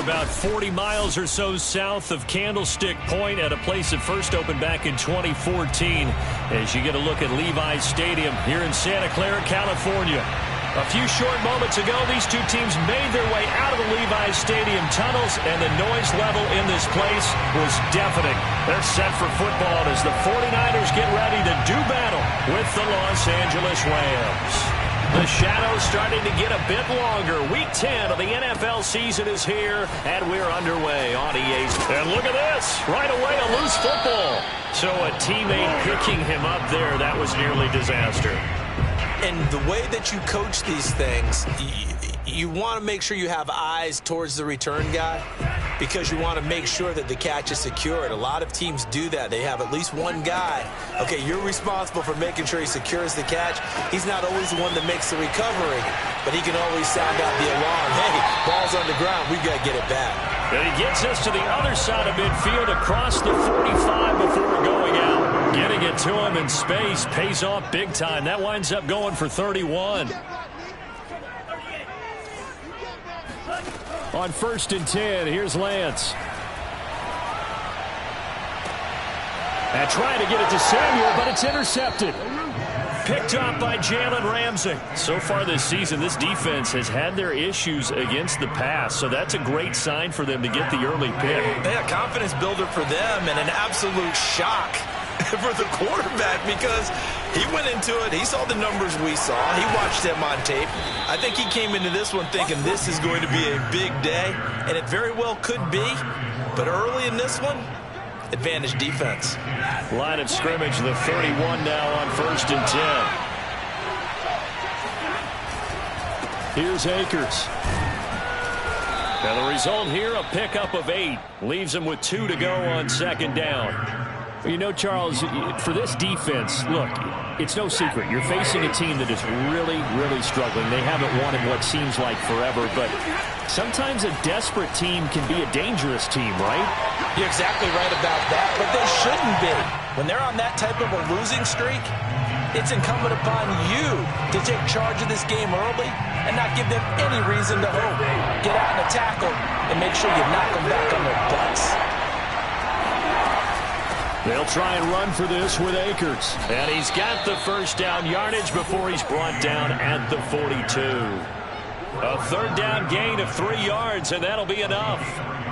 about 40 miles or so south of Candlestick Point at a place that first opened back in 2014 as you get a look at Levi's Stadium here in Santa Clara, California. A few short moments ago, these two teams made their way out of the Levi's Stadium tunnels, and the noise level in this place was deafening. They're set for football as the 49ers get ready to do battle with the Los Angeles Rams. The shadow's starting to get a bit longer. Week 10 of the NFL season is here, and we're underway on EA. And look at this. Right away, a loose football. So a teammate picking him up there, that was nearly disaster. And the way that you coach these things, you want to make sure you have eyes towards the return guy because you want to make sure that the catch is secured. A lot of teams do that. They have at least one guy. Okay, you're responsible for making sure he secures the catch. He's not always the one that makes the recovery, but he can always sound out the alarm. Hey, ball's on the ground. We've got to get it back. And he gets us to the other side of midfield across the 45 before going out. Getting it to him in space pays off big time. That winds up going for 31. On 1st and 10, here's Lance. And trying to get it to Samuel, but it's intercepted. Picked up by Jalen Ramsey. So far this season, this defense has had their issues against the pass, so that's a great sign for them to get the early pick. Yeah, confidence builder for them and an absolute shock for the quarterback because he went into it. He saw the numbers we saw. He watched them on tape. I think he came into this one thinking this is going to be a big day, and it very well could be. But early in this one, advantage defense. Line of scrimmage, the 31 now on 1st and 10. Here's Akers. Now the result here, a pickup of 8. Leaves him with 2 to go on 2nd down. You know, Charles, for this defense, look, it's no secret. You're facing a team that is really, really struggling. They haven't won in what seems like forever, but sometimes a desperate team can be a dangerous team, right? You're exactly right about that, but they shouldn't be. When they're on that type of a losing streak, it's incumbent upon you to take charge of this game early and not give them any reason to hope. Get out in a tackle and make sure you knock them back on their butts. They'll try and run for this with Akers. And he's got the first down yardage before he's brought down at the 42. A 3rd down gain of 3 yards, and that'll be enough.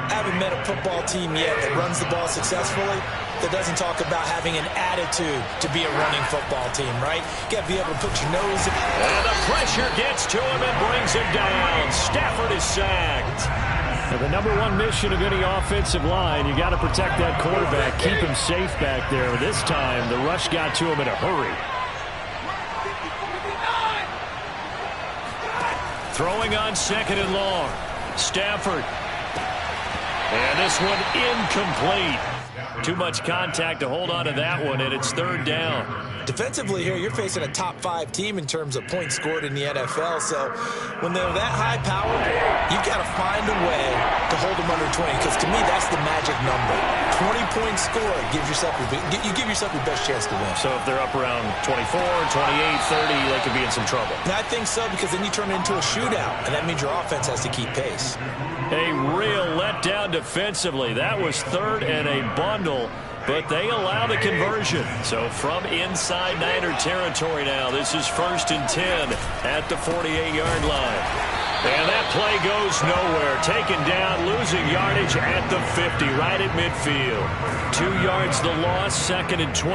I haven't met a football team yet that runs the ball successfully that doesn't talk about having an attitude to be a running football team, right? You got to be able to put your nose in. And the pressure gets to him and brings him down. Stafford is sacked. Now, the #1 mission of any offensive line, you got to protect that quarterback, keep him safe back there. This time, the rush got to him in a hurry. Throwing on 2nd and long. Stafford. And this one incomplete. Too much contact to hold on to that one, and it's 3rd down. Defensively here, you're facing a top 5 team in terms of points scored in the NFL. So when they're that high powered, you've got to find a way to hold them under 20. Because to me, that's the magic number. 20 points scored gives yourself you give yourself your best chance to win. So if they're up around 24, 28, 30, they could be in some trouble. And I think so, because then you turn it into a shootout, and that means your offense has to keep pace. A real letdown defensively. That was 3rd and a bundle, but they allow the conversion. So from inside Niner territory now, this is 1st and 10 at the 48-yard line. And that play goes nowhere. Taken down, losing yardage at the 50, right at midfield. 2 yards the loss, 2nd and 12.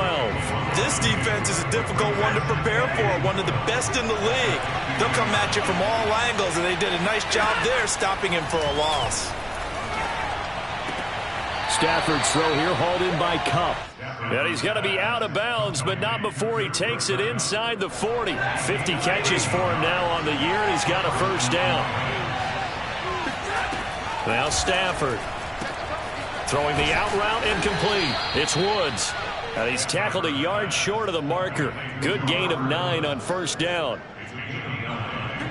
This defense is a difficult one to prepare for, one of the best in the league. They'll come at you from all angles, and they did a nice job there stopping him for a loss. Stafford's throw here hauled in by Kupp. And he's going to be out of bounds, but not before he takes it inside the 40. 50 catches for him now on the year, and he's got a 1st down. Now Stafford throwing the out route incomplete. It's Woods. And he's tackled a yard short of the marker. Good gain of 9 on 1st down.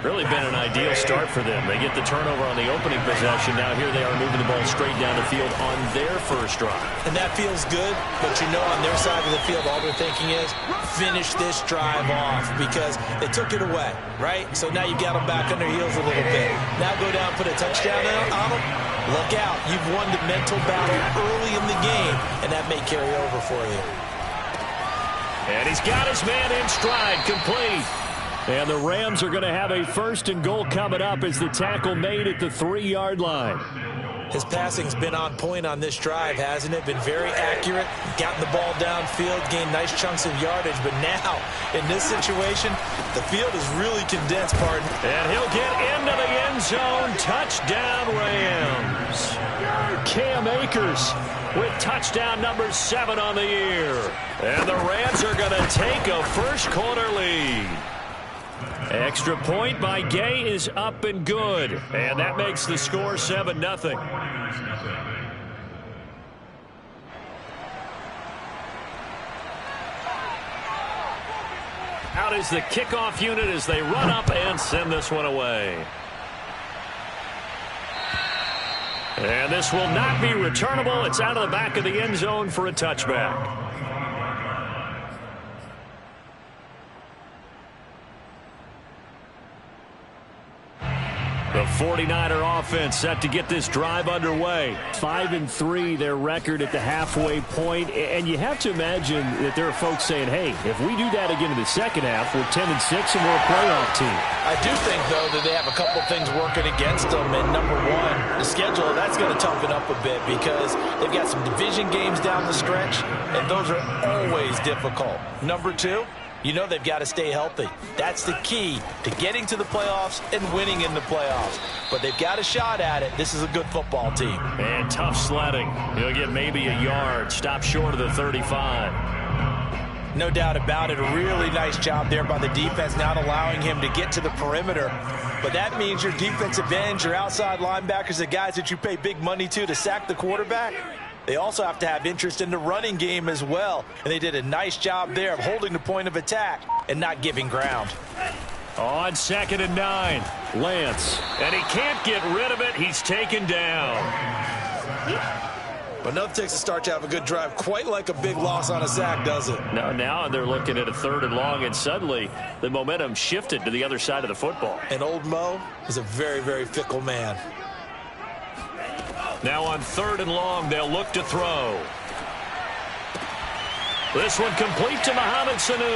Really been an ideal start for them. They get the turnover on the opening possession. Now here they are moving the ball straight down the field on their first drive. And that feels good, but you know on their side of the field all they're thinking is finish this drive off because they took it away, right? So now you've got them back on their heels a little bit. Now go down, put a touchdown on them. Look out. You've won the mental battle early in the game, and that may carry over for you. And he's got his man in stride, complete. And the Rams are going to have a 1st and goal coming up as the tackle made at the 3-yard line. His passing's been on point on this drive, hasn't it? Been very accurate, gotten the ball downfield, gained nice chunks of yardage. But now, in this situation, the field is really condensed, pardon. And he'll get into the end zone. Touchdown, Rams. Cam Akers with touchdown number 7 on the year. And the Rams are going to take a first-quarter lead. Extra point by Gay is up and good. And that makes the score 7-0. Out is the kickoff unit as they run up and send this one away. And this will not be returnable. It's out of the back of the end zone for a touchback. The 49er offense set to get this drive underway. 5-3 their record at the halfway point. And you have to imagine that there are folks saying, hey, if we do that again in the second half, we're 10-6 and we're a playoff team. I do think, though, that they have a couple of things working against them. And number one, the schedule, that's going to toughen up a bit because they've got some division games down the stretch, and those are always difficult. Number two, you know they've got to stay healthy. That's the key to getting to the playoffs and winning in the playoffs. But they've got a shot at it. This is a good football team. And tough sledding. He'll get maybe a yard. Stop short of the 35. No doubt about it. A really nice job there by the defense, not allowing him to get to the perimeter. But that means your defensive ends, your outside linebackers, the guys that you pay big money to sack the quarterback, they also have to have interest in the running game as well. And they did a nice job there of holding the point of attack and not giving ground. On 2nd and 9, Lance. And he can't get rid of it. He's taken down. But nothing takes a start to have a good drive quite like a big loss on a sack, does it? No, now they're looking at a 3rd and long, and suddenly the momentum shifted to the other side of the football. And old Mo is a very, very fickle man. Now on 3rd and long, they'll look to throw. This one complete to Mohamed Sanu.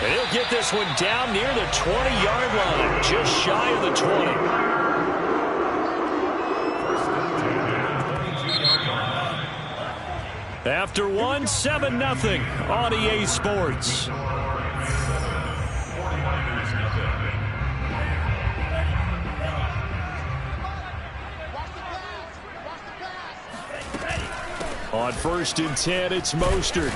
And he'll get this one down near the 20-yard line, just shy of the 20. After 7-0 on EA Sports. On 1st and 10, it's Mostert.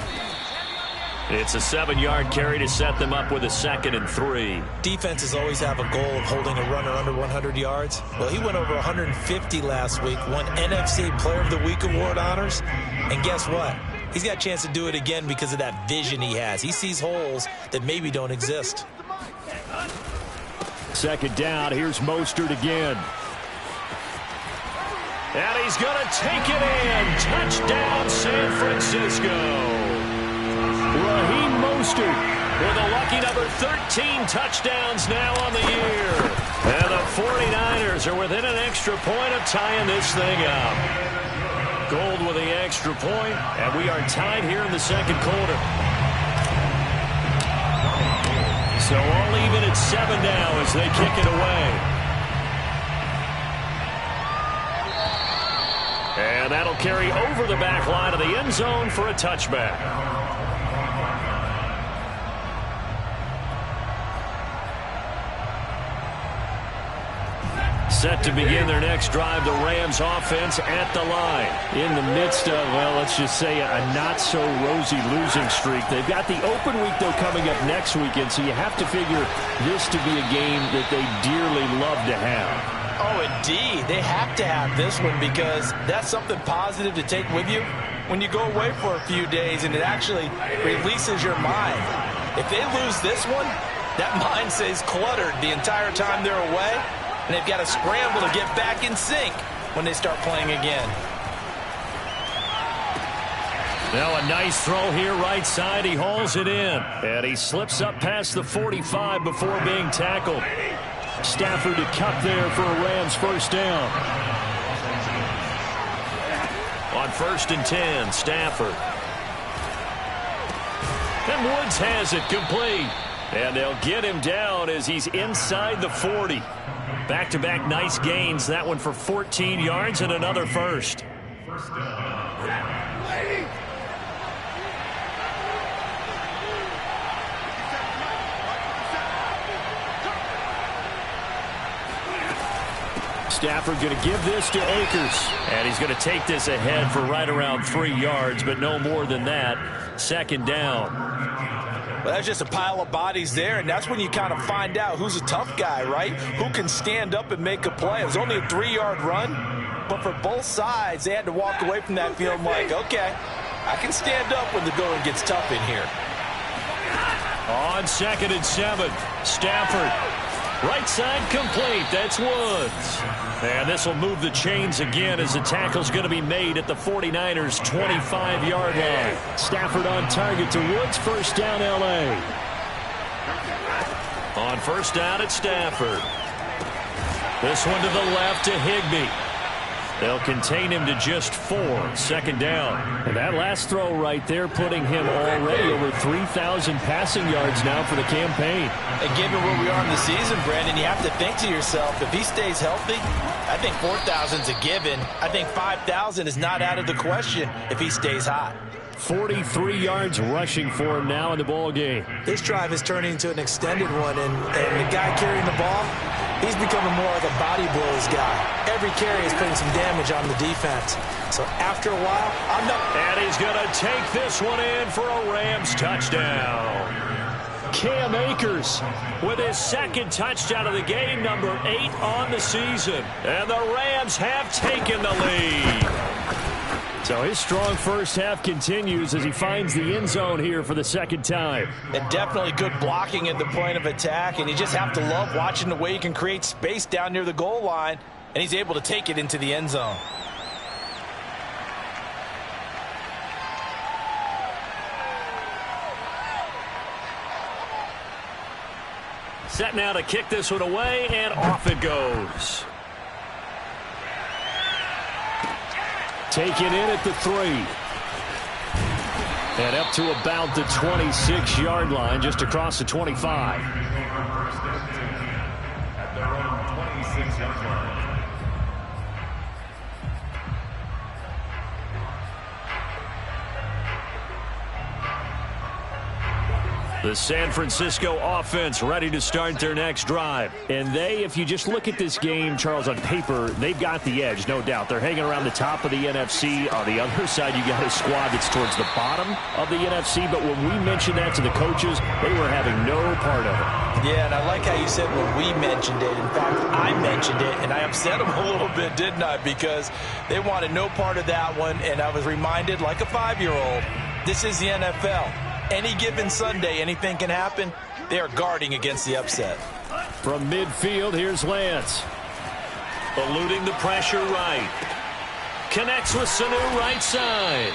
It's a 7-yard carry to set them up with a 2nd and 3. Defenses always have a goal of holding a runner under 100 yards. Well, he went over 150 last week, won NFC Player of the Week award honors. And guess what? He's got a chance to do it again because of that vision he has. He sees holes that maybe don't exist. 2nd down, here's Mostert again. And he's going to take it in. Touchdown, San Francisco. Raheem Mostert with a lucky number 13 touchdowns now on the year. And the 49ers are within an extra point of tying this thing up. Gold with the extra point, and we are tied here in the 2nd quarter. So all even at 7 now as they kick it away. And that'll carry over the back line of the end zone for a touchback. Set to begin their next drive, the Rams offense at the line. In the midst of, well, let's just say a not-so-rosy losing streak. They've got the open week, though, coming up next weekend, so you have to figure this to be a game that they dearly love to have. Oh, indeed. They have to have this one because that's something positive to take with you when you go away for a few days, and it actually releases your mind. If they lose this one, that mind stays cluttered the entire time they're away, and they've got to scramble to get back in sync when they start playing again. Now a nice throw here right side. He hauls it in, and he slips up past the 45 before being tackled. Stafford to cut there for a Rams 1st down. 1st and 10. Stafford. And Woods has it complete. And they'll get him down as he's inside the 40. Back-to-back nice gains. That one for 14 yards and another first. Stafford going to give this to Akers. And he's going to take this ahead for right around 3 yards, but no more than that. 2nd down. Well, that's just a pile of bodies there, and that's when you kind of find out who's a tough guy, right? Who can stand up and make a play. It was only a 3-yard run, but for both sides, they had to walk away from that field like, okay, I can stand up when the going gets tough in here. On 2nd and 7, Stafford. Right side complete. That's Woods. And this will move the chains again as the tackle's going to be made at the 49ers' 25-yard line. Stafford on target to Woods. 1st down, L.A. On 1st down at Stafford. This one to the left to Higbee. They'll contain him to just 4. 2nd down. And that last throw right there putting him already over 3,000 passing yards now for the campaign. And given where we are in the season, Brandon, you have to think to yourself, if he stays healthy, I think 4,000's a given. I think 5,000 is not out of the question if he stays hot. 43 yards rushing for him now in the ball game. This drive is turning into an extended one, and the guy carrying the ball, he's becoming more like a body blows guy. Every carry is putting some damage on the defense. So after a while, I'm not. And he's going to take this one in for a Rams touchdown. Cam Akers with his 2nd touchdown of the game, number 8 on the season. And the Rams have taken the lead. So his strong first half continues as he finds the end zone here for the 2nd time. And definitely good blocking at the point of attack, and you just have to love watching the way he can create space down near the goal line, and he's able to take it into the end zone. Set now to kick this one away, and off it goes. Taken in at the 3. And up to about the 26-yard line, just across the 25. At their own 26-yard line. The San Francisco offense ready to start their next drive. And if you just look at this game, Charles, on paper, they've got the edge, no doubt. They're hanging around the top of the NFC. On the other side, you got a squad that's towards the bottom of the NFC. But when we mentioned that to the coaches, they were having no part of it. Yeah, and I like how you said when we mentioned it. In fact, I mentioned it, and I upset them a little bit, didn't I? Because they wanted no part of that one, and I was reminded, like a 5-year-old, this is the NFL. Any given Sunday, anything can happen. They are guarding against the upset. From midfield, here's Lance. Eluding the pressure right. Connects with Sanu right side.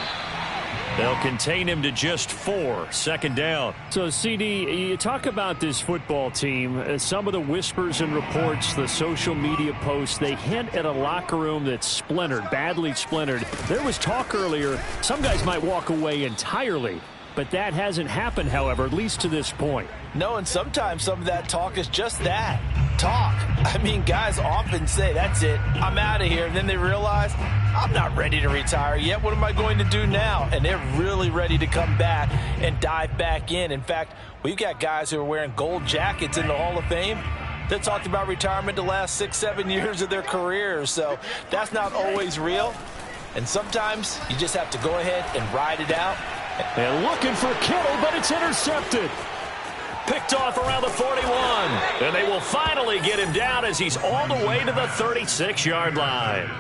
They'll contain him to just 4. 2nd down. So, CD, you talk about this football team. Some of the whispers and reports, the social media posts, they hint at a locker room that's splintered, badly splintered. There was talk earlier, some guys might walk away entirely. But that hasn't happened, however, at least to this point. No, and sometimes some of that talk is just that, talk. I mean, guys often say, that's it, I'm out of here. And then they realize, I'm not ready to retire yet. What am I going to do now? And they're really ready to come back and dive back in. In fact, we've got guys who are wearing gold jackets in the Hall of Fame that talked about retirement the last 6-7 years of their careers. So that's not always real. And sometimes you just have to go ahead and ride it out. And looking for Kittle, but it's intercepted. Picked off around the 41. And they will finally get him down as he's all the way to the 36-yard line.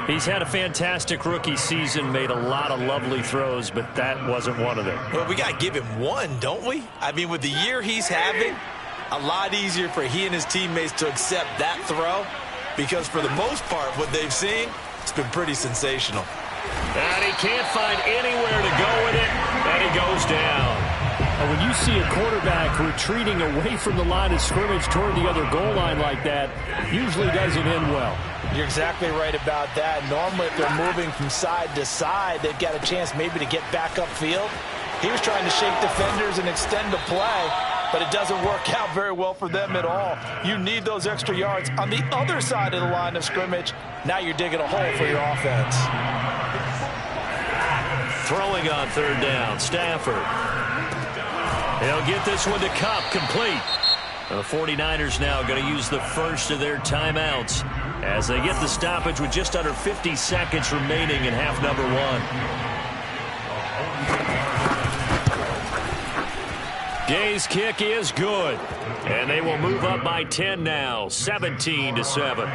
He's had a fantastic rookie season, made a lot of lovely throws, but that wasn't one of them. Well, we got to give him one, don't we? I mean, with the year he's having, a lot easier for he and his teammates to accept that throw, because for the most part, what they've seen, it's been pretty sensational. And he can't find anywhere to go with it, and he goes down. When you see a quarterback retreating away from the line of scrimmage toward the other goal line like that, usually doesn't end well. You're exactly right about that. Normally, if they're moving from side to side, they've got a chance maybe to get back upfield. He was trying to shake defenders and extend the play, but it doesn't work out very well for them at all. You need those extra yards on the other side of the line of scrimmage. Now you're digging a hole for your offense. Throwing on third down, Stafford. He'll get this one to Kupp, complete. The 49ers now going to use the first of their timeouts as they get the stoppage with just under 50 seconds remaining in half number one. Gay's kick is good, and they will move up by 10 now, 17-7.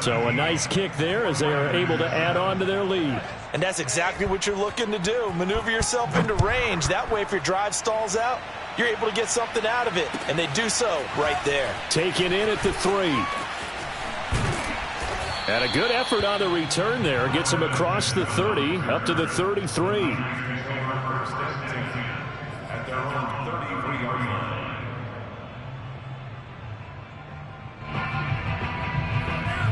So a nice kick there as they are able to add on to their lead. And that's exactly what you're looking to do. Maneuver yourself into range. That way, if your drive stalls out, you're able to get something out of it. And they do so right there. Taken in at the 3. And a good effort on the return there. Gets him across the 30, up to the 33.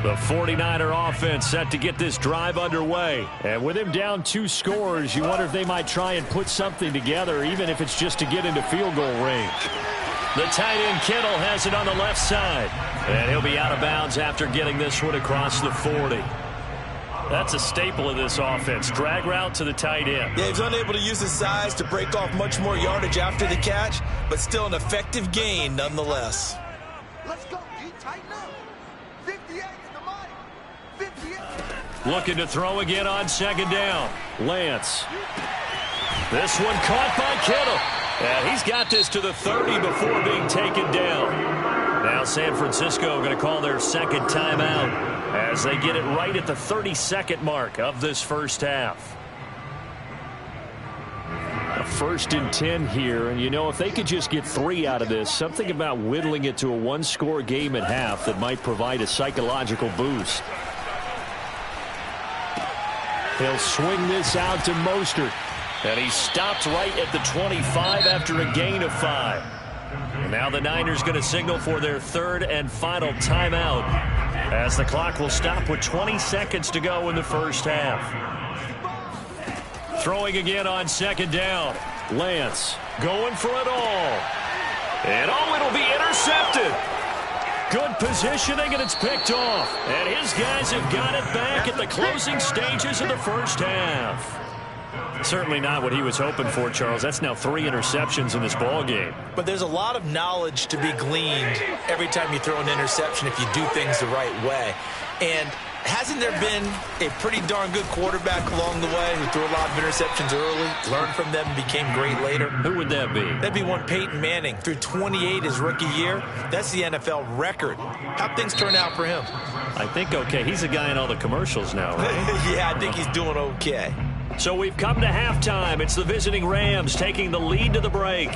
The 49er offense set to get this drive underway. And with him down 2 scores, you wonder if they might try and put something together, even if it's just to get into field goal range. The tight end Kittle has it on the left side. And he'll be out of bounds after getting this one across the 40. That's a staple of this offense. Drag route to the tight end. Yeah, he's unable to use his size to break off much more yardage after the catch, but still an effective gain nonetheless. Let's go, D. Tighten up. 58 is the money. 58. Looking to throw again on second down. Lance. This one caught by Kittle. And he's got this to the 30 before being taken down. Now San Francisco going to call their second timeout as they get it right at the 32nd mark of this first half. A 1st and 10 here, and you know, if they could just get 3 out of this, something about whittling it to a 1-score game at half that might provide a psychological boost. He'll swing this out to Mostert, and he stopped right at the 25 after a gain of 5. And now the Niners going to signal for their 3rd and final timeout as the clock will stop with 20 seconds to go in the first half. Throwing again on second down. Lance going for it all. And it'll be intercepted. Good positioning, and it's picked off. And his guys have got it back at the closing stages of the first half. Certainly not what he was hoping for, Charles. That's now 3 interceptions in this ball game. But there's a lot of knowledge to be gleaned every time you throw an interception if you do things the right way. And hasn't there been a pretty darn good quarterback along the way who threw a lot of interceptions early, learned from them, and became great later? Who would that be? That'd be one Peyton Manning. Threw 28 his rookie year. That's the NFL record. How'd things turn out for him? I think okay. He's a guy in all the commercials now, right? Yeah, I think he's doing okay. So we've come to halftime. It's the visiting Rams taking the lead to the break.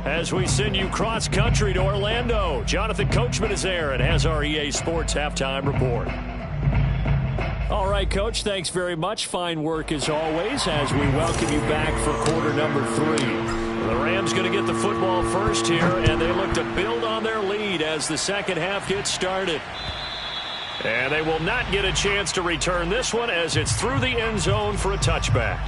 As we send you cross-country to Orlando, Jonathan Coachman is there and has our EA Sports halftime report. All right, Coach, thanks very much. Fine work as always as we welcome you back for quarter number 3. The Rams going to get the football first here, and they look to build on their lead as the second half gets started. And they will not get a chance to return this one as it's through the end zone for a touchback.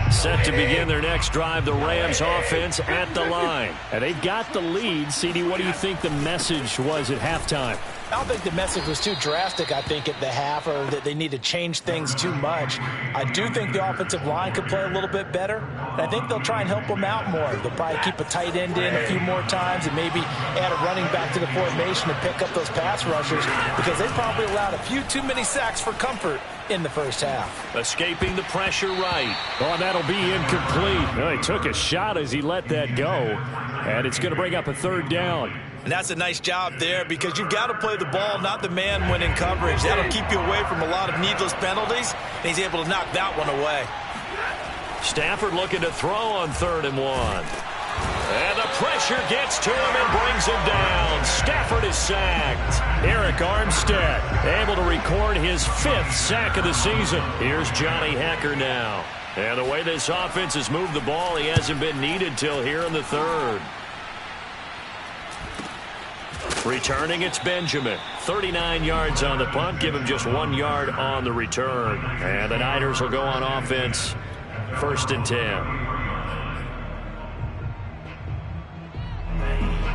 Set to begin their next drive, the Rams offense at the line. And they've got the lead. CD, what do you think the message was at halftime? I don't think the message was too drastic, I think, at the half, or that they need to change things too much. I do think the offensive line could play a little bit better, and I think they'll try and help them out more. They'll probably keep a tight end in a few more times and maybe add a running back to the formation and pick up those pass rushers because they probably allowed a few too many sacks for comfort in the first half. Escaping the pressure right. Oh, and that'll be incomplete. Well, he took a shot as he let that go, and it's going to bring up a 3rd down. And that's a nice job there because you've got to play the ball, not the man when in coverage. That'll keep you away from a lot of needless penalties, and he's able to knock that one away. Stafford looking to throw on 3rd and 1. And the pressure gets to him and brings him down. Stafford is sacked. Eric Armstead able to record his 5th sack of the season. Here's Johnny Hekker now. And the way this offense has moved the ball, he hasn't been needed till here in the third. Returning, it's Benjamin. 39 yards on the punt. Give him just 1 yard on the return. And the Niners will go on offense. 1st and 10.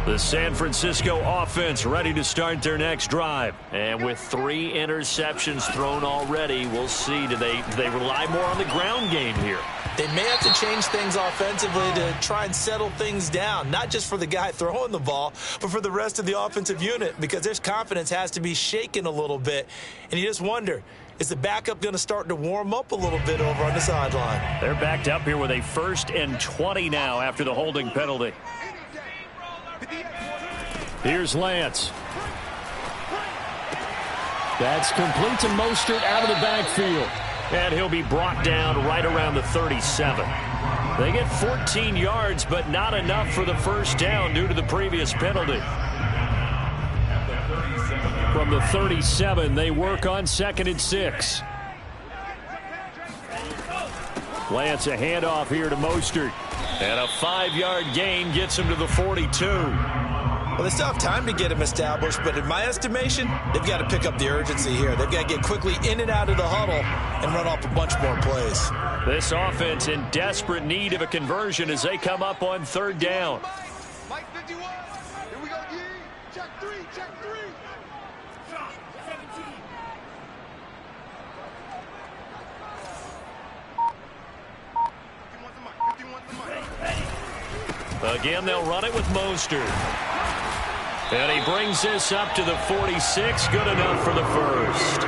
The San Francisco offense ready to start their next drive. And with 3 interceptions thrown already, we'll see. Do they rely more on the ground game here? They may have to change things offensively to try and settle things down, not just for the guy throwing the ball, but for the rest of the offensive unit, because their confidence has to be shaken a little bit. And you just wonder, is the backup going to start to warm up a little bit over on the sideline? They're backed up here with a 1st and 20 now after the holding penalty. Here's Lance. That's complete to Mostert out of the backfield. And he'll be brought down right around the 37. They get 14 yards, but not enough for the first down due to the previous penalty. From the 37, they work on 2nd and 6. Lance, a handoff here to Mostert. And a 5-yard gain gets him to the 42. Well, they still have time to get him established, but in my estimation, they've got to pick up the urgency here. They've got to get quickly in and out of the huddle and run off a bunch more plays. This offense in desperate need of a conversion as they come up on 3rd down. Mike 51. Here we go, G. Check 3, check 3. Shot 17. Again, they'll run it with Mostert. And he brings this up to the 46. Good enough for the first.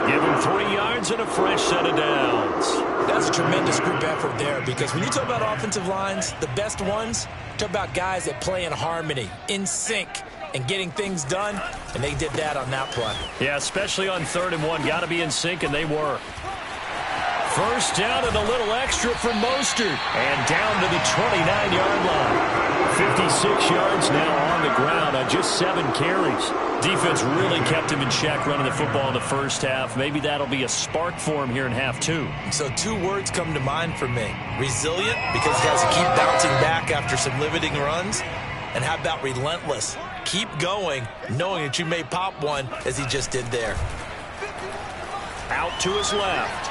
Give him 3 yards and a fresh set of downs. That's a tremendous group effort there, because when you talk about offensive lines, the best ones, talk about guys that play in harmony, in sync, and getting things done, and they did that on that play. Yeah, especially on 3rd and 1. Got to be in sync, and they were. First down and a little extra for Mostert. And down to the 29-yard line. 56 yards now on the ground on just 7 carries. Defense really kept him in check running the football in the first half. Maybe that'll be a spark for him here in half 2. So 2 words come to mind for me. Resilient, because he has to keep bouncing back after some limiting runs. And how about relentless? Keep going, knowing that you may pop one, as he just did there. Out to his left.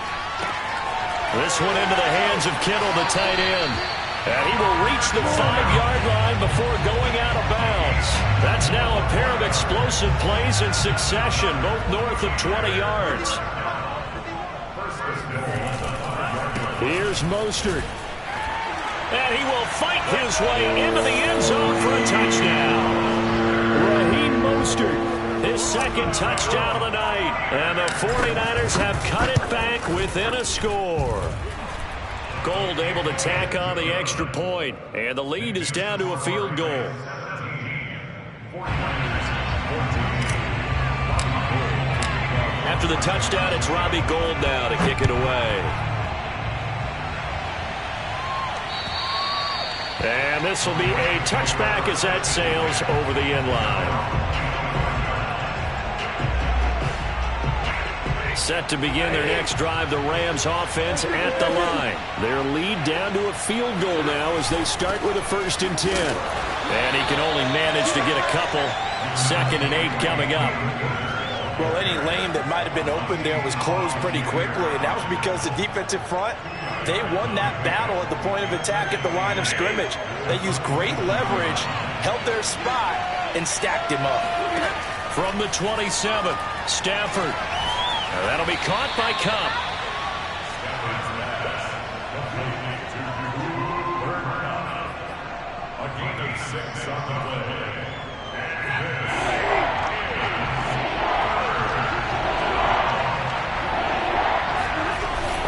This one into the hands of Kittle, the tight end. And he will reach the 5-yard line before going out of bounds. That's now a pair of explosive plays in succession, both north of 20 yards. Here's Mostert. And he will fight his way into the end zone for a touchdown. Raheem Mostert, his 2nd touchdown of the night. And the 49ers have cut it back within a score. Gold able to tack on the extra point, and the lead is down to a field goal. After the touchdown, it's Robbie Gould now to kick it away. And this will be a touchback as that sails over the end line. Set to begin their next drive, the Rams offense at the line. Their lead down to a field goal now as they start with a 1st and 10. And he can only manage to get a couple. 2nd and 8 coming up. Well, any lane that might have been open there was closed pretty quickly, and that was because the defensive front, they won that battle at the point of attack at the line of scrimmage. They used great leverage, held their spot, and stacked him up. From the 27, Stafford. That'll be caught by Cup. A gain of 6 on the play.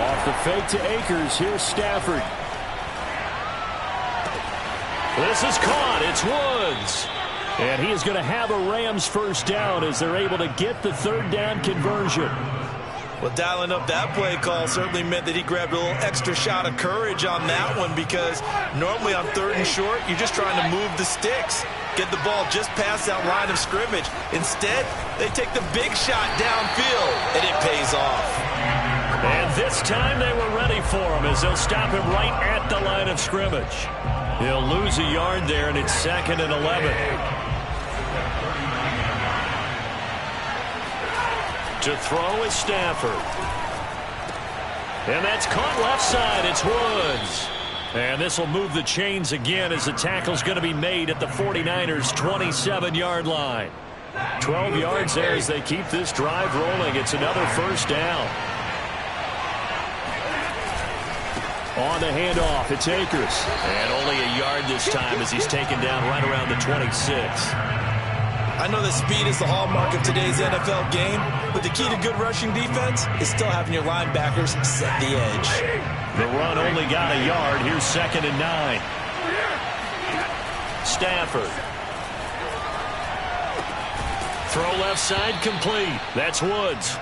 Off the fake to Akers. Here's Stafford. This is caught. It's Woods. And he is going to have a Rams first down as they're able to get the 3rd down conversion. Well, dialing up that play call certainly meant that he grabbed a little extra shot of courage on that one, because normally on 3rd and short, you're just trying to move the sticks, get the ball just past that line of scrimmage. Instead, they take the big shot downfield, and it pays off. And this time they were ready penalty for him as they'll stop him right at the line of scrimmage. He'll lose a yard there, and it's 2nd and 11. To throw is Stafford. And that's caught left side. It's Woods. And this will move the chains again as the tackle's going to be made at the 49ers' 27-yard line. 12 yards there as they keep this drive rolling. It's another first down. On the handoff, it's Akers. And only a yard this time as he's taken down right around the 26. I know that speed is the hallmark of today's NFL game, but the key to good rushing defense is still having your linebackers set the edge. The run only got a yard. Here's 2nd and 9. Stafford. Throw left side complete. That's Woods.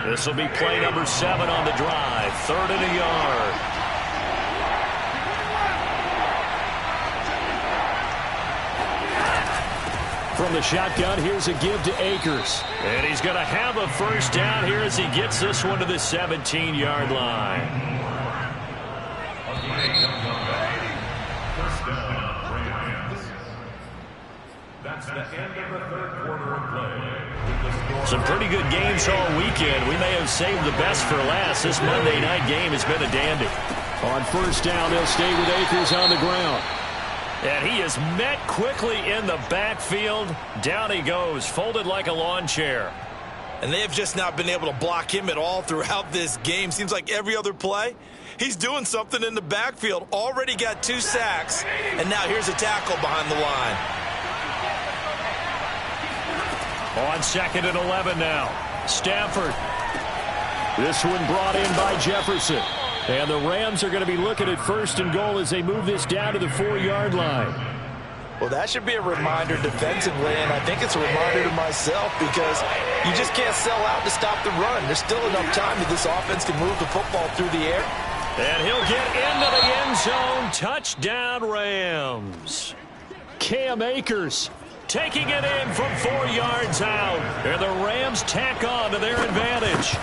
This will be play number 7 on the drive. 3rd and a yard. From the shotgun, here's a give to Akers. And he's going to have a first down here as he gets this one to the 17-yard line. First down, Rams. That's the end of the 3rd quarter of play. Some pretty good games all weekend. We may have saved the best for last. This Monday night game has been a dandy. On first down, they'll stay with Akers on the ground. And he is met quickly in the backfield. Down he goes, folded like a lawn chair. And they have just not been able to block him at all throughout this game. Seems like every other play, he's doing something in the backfield. Already got 2 sacks, and now here's a tackle behind the line. On 2nd and 11 now. Stafford. This one brought in by Jefferson. And the Rams are going to be looking at 1st and goal as they move this down to the 4-yard line. Well, that should be a reminder defensively, and I think it's a reminder to myself because you just can't sell out to stop the run. There's still enough time that this offense can move the football through the air. And he'll get into the end zone. Touchdown, Rams. Cam Akers taking it in from 4 yards out. And the Rams tack on to their advantage.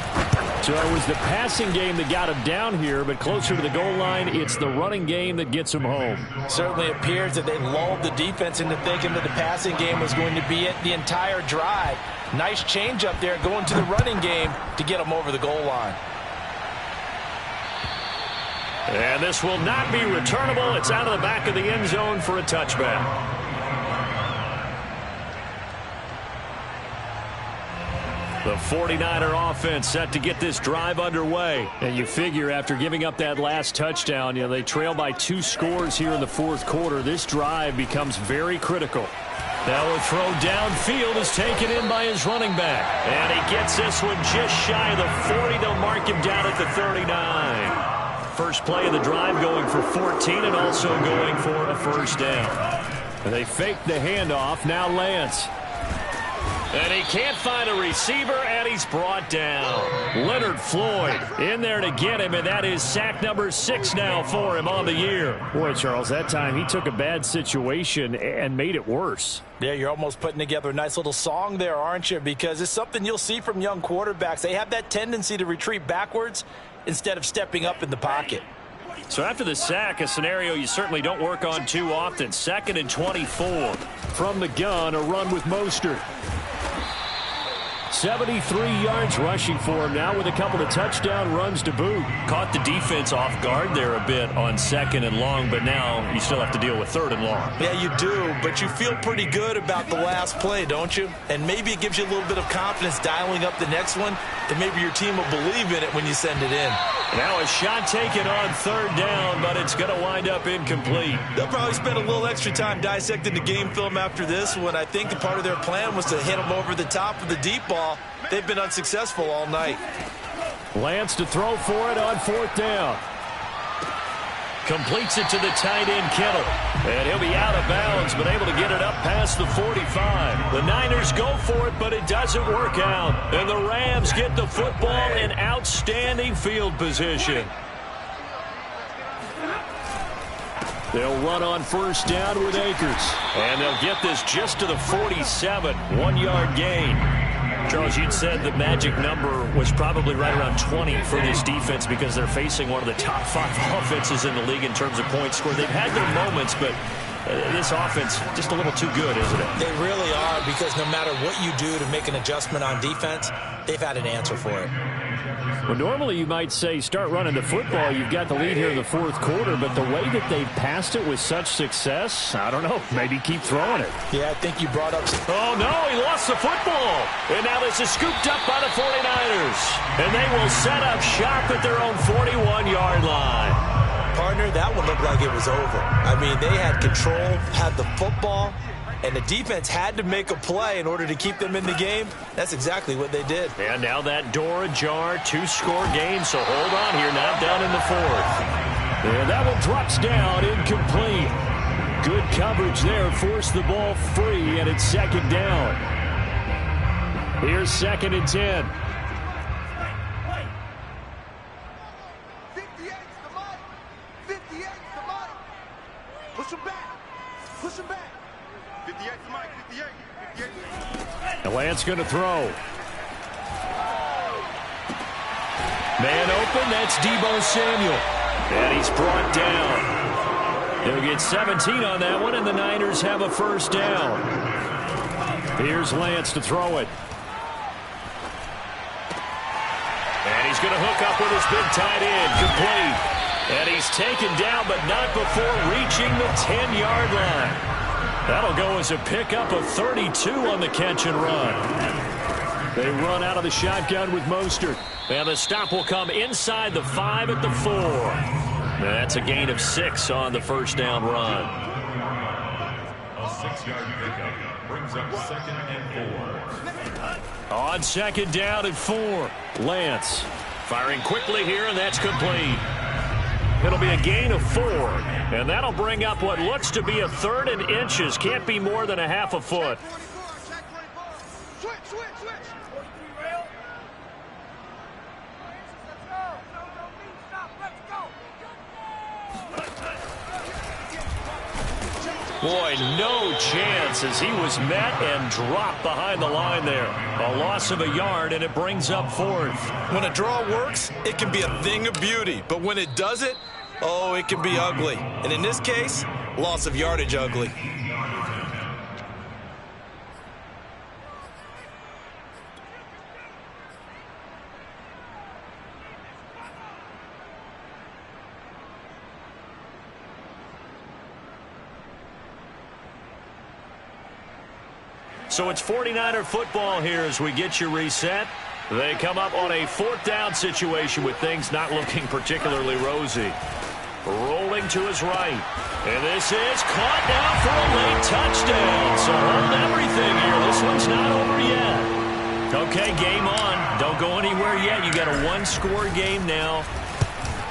So it was the passing game that got him down here, but closer to the goal line, it's the running game that gets him home. Certainly appears that they lulled the defense into thinking that the passing game was going to be it the entire drive. Nice change up there going to the running game to get him over the goal line. And this will not be returnable. It's out of the back of the end zone for a touchback. The 49er offense set to get this drive underway. And you figure after giving up that last touchdown, they trail by 2 scores here in the 4th quarter. This drive becomes very critical. Now a throw downfield is taken in by his running back. And he gets this one just shy of the 40. They'll mark him down at the 39. First play of the drive going for 14 and also going for a first down. And they fake the handoff. Now Lance. And he can't find a receiver, and he's brought down. Leonard Floyd in there to get him, and that is sack number 6 now for him on the year. Boy, Charles, that time he took a bad situation and made it worse. Yeah, you're almost putting together a nice little song there, aren't you? Because it's something you'll see from young quarterbacks. They have that tendency to retreat backwards instead of stepping up in the pocket. So after the sack, a scenario you certainly don't work on too often. 2nd and 24. From the gun, a run with Mostert. 73 yards rushing for him now with a couple of touchdown runs to boot. Caught the defense off guard there a bit on 2nd and long, but now you still have to deal with 3rd and long. Yeah, you do, but you feel pretty good about the last play, don't you? And maybe it gives you a little bit of confidence dialing up the next one, and maybe your team will believe in it when you send it in. Now a shot taken on 3rd down, but it's going to wind up incomplete. They'll probably spend a little extra time dissecting the game film after this one. I think the part of their plan was to hit them over the top of the deep ball. They've been unsuccessful all night. Lance to throw for it on 4th down. Completes it to the tight end, Kittle. And he'll be out of bounds, but able to get it up past the 45. The Niners go for it, but it doesn't work out. And the Rams get the football in outstanding field position. They'll run on first down with Akers. And they'll get this just to the 47, 1-yard gain. Charles, you'd said the magic number was probably right around 20 for this defense because they're facing one of the top 5 offenses in the league in terms of points scored. They've had their moments, but this offense just a little too good, isn't it? They really are, because no matter what you do to make an adjustment on defense, they've had an answer for it. Well, normally you might say start running the football. You've got the lead here in the 4th quarter, but the way that they've passed it with such success, I don't know, maybe keep throwing it. Yeah, I think you brought up... Oh, no, he lost the football. And now this is scooped up by the 49ers. And they will set up shop at their own 41-yard line. Partner, that one looked like it was over. I mean, they had control, had the football, and the defense had to make a play in order to keep them in the game. That's exactly what they did. And now that door ajar, 2-score game, so hold on here, now down in the 4th. And that one drops down, incomplete. Good coverage there, forced the ball free, and it's 2nd down. Here's 2nd and 10. 58's the money. 58's the money. Push him back. Push him back. 58's the money. 58. 58. The Lance going to throw. Man open, that's Deebo Samuel. And he's brought down. They'll get 17 on that one, and the Niners have a first down. Here's Lance to throw it. And he's going to hook up with his big tight end, complete. And he's taken down, but not before reaching the 10-yard line. That'll go as a pickup of 32 on the catch and run. They run out of the shotgun with Mostert. And the stop will come inside the 5 at the 4. That's a gain of 6 on the first down run. A 6-yard pickup brings up 2nd and 4. On 2nd down at 4, Lance firing quickly here, and that's complete. It'll be a gain of 4, and that'll bring up what looks to be a 3rd and inches. Can't be more than a half a foot. Switch, switch, switch. Boy, no chance as he was met and dropped behind the line there. A loss of a yard, and it brings up 4th. When a draw works, it can be a thing of beauty. But when it doesn't, oh, it can be ugly. And in this case, loss of yardage ugly. So it's 49er football here as we get you reset. They come up on a 4th down situation with things not looking particularly rosy. Rolling to his right. And this is caught now for a late touchdown. So hold everything here. This one's not over yet. Okay, game on. Don't go anywhere yet. You got a 1-score game now.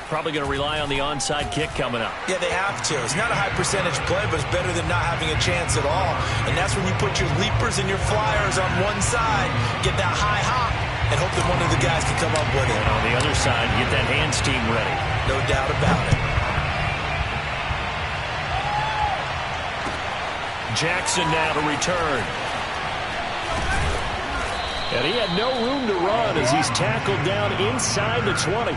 Probably going to rely on the onside kick coming up. Yeah, they have to. It's not a high percentage play, but it's better than not having a chance at all. And that's when you put your leapers and your flyers on one side, get that high hop, and hope that one of the guys can come up with it. And on the other side, get that hands team ready. No doubt about it. Jackson now to return. And he had no room to run as he's tackled down inside the 20.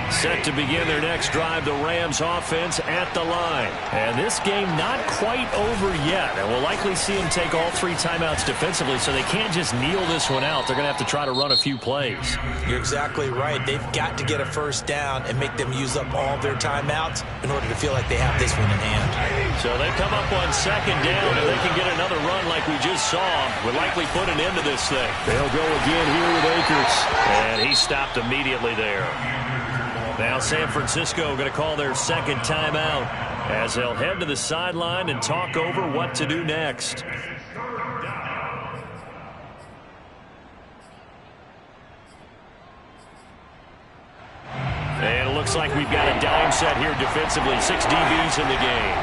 Set to begin their next drive, the Rams offense at the line. And this game not quite over yet. And we'll likely see them take all 3 timeouts defensively, so they can't just kneel this one out. They're going to have to try to run a few plays. You're exactly right. They've got to get a first down and make them use up all their timeouts in order to feel like they have this one in hand. So they come up on 2nd down, and they can get another run like we just saw. Would likely put an end to this thing. They'll go again here with Akers. And he stopped immediately there. Now San Francisco going to call their 2nd timeout as they'll head to the sideline and talk over what to do next. And it looks like we've got a dime set here defensively. 6 DBs in the game.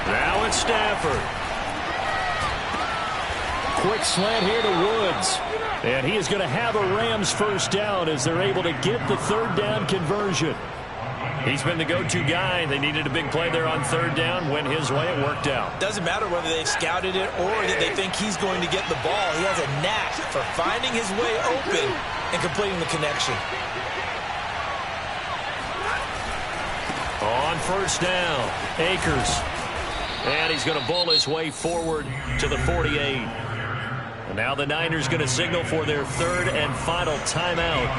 Now it's Stafford. quick slant here to Woods. And he is going to have a Rams first down as they're able to get the third down conversion. He's been the go-to guy. They needed a big play there on third down. Went his way. It worked out. Doesn't matter whether they've scouted it or that they think he's going to get the ball. He has a knack for finding his way open and completing the connection. On first down, Akers. And he's going to bowl his way forward to the 48. And now the Niners going to signal for their third and final timeout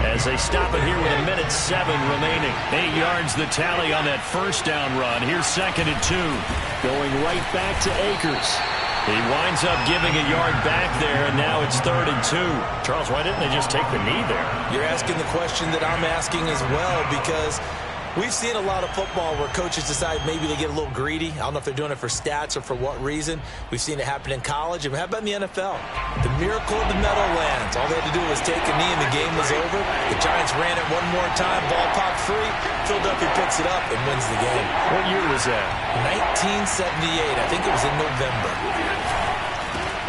as they stop it here with 1:07 remaining. 8 yards the tally on that first down run. Here's 2nd and 2. Going right back to Akers. He winds up giving a yard back there, and now it's 3rd and 2. Charles, why didn't they just take the knee there? You're asking the question that I'm asking as well, because we've seen a lot of football where coaches decide maybe they get a little greedy. I don't know if they're doing it for stats or for what reason. We've seen it happen in college. And how about in the NFL? The miracle of the Meadowlands. All they had to do was take a knee and the game was over. The Giants ran it one more time. Ball popped free. Philadelphia picks it up and wins the game. What year was that? 1978. I think it was in November.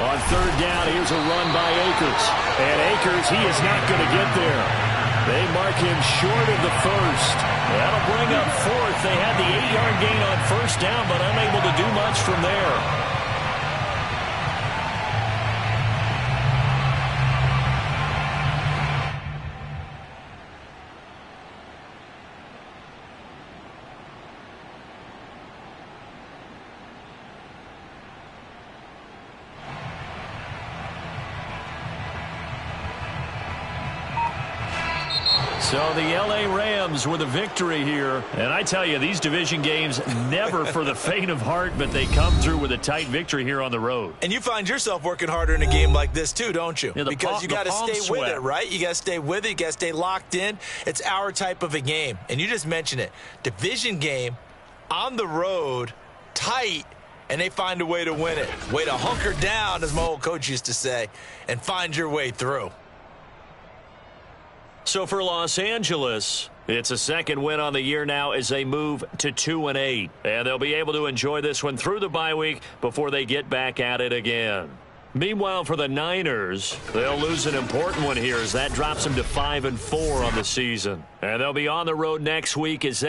On third down, here's a run by Akers. And Akers, he is not going to get there. They mark him short of the first. That'll bring up 4th. They had the 8-yard gain on first down, but unable to do much from there. So the L.A. Rams with a victory here. And I tell you, these division games, never for the faint of heart, but they come through with a tight victory here on the road. And you find yourself working harder in a game like this too, don't you? Yeah, because you got to stay with it, right? You got to stay with it. You got to stay locked in. It's our type of a game. And you just mentioned it. Division game, on the road, tight, and they find a way to win it. Way to hunker down, as my old coach used to say, and find your way through. So for Los Angeles, it's a second win on the year now as they move to 2-8. And they'll be able to enjoy this one through the bye week before they get back at it again. Meanwhile, for the Niners, they'll lose an important one here as that drops them to 5-4 on the season. And they'll be on the road next week as they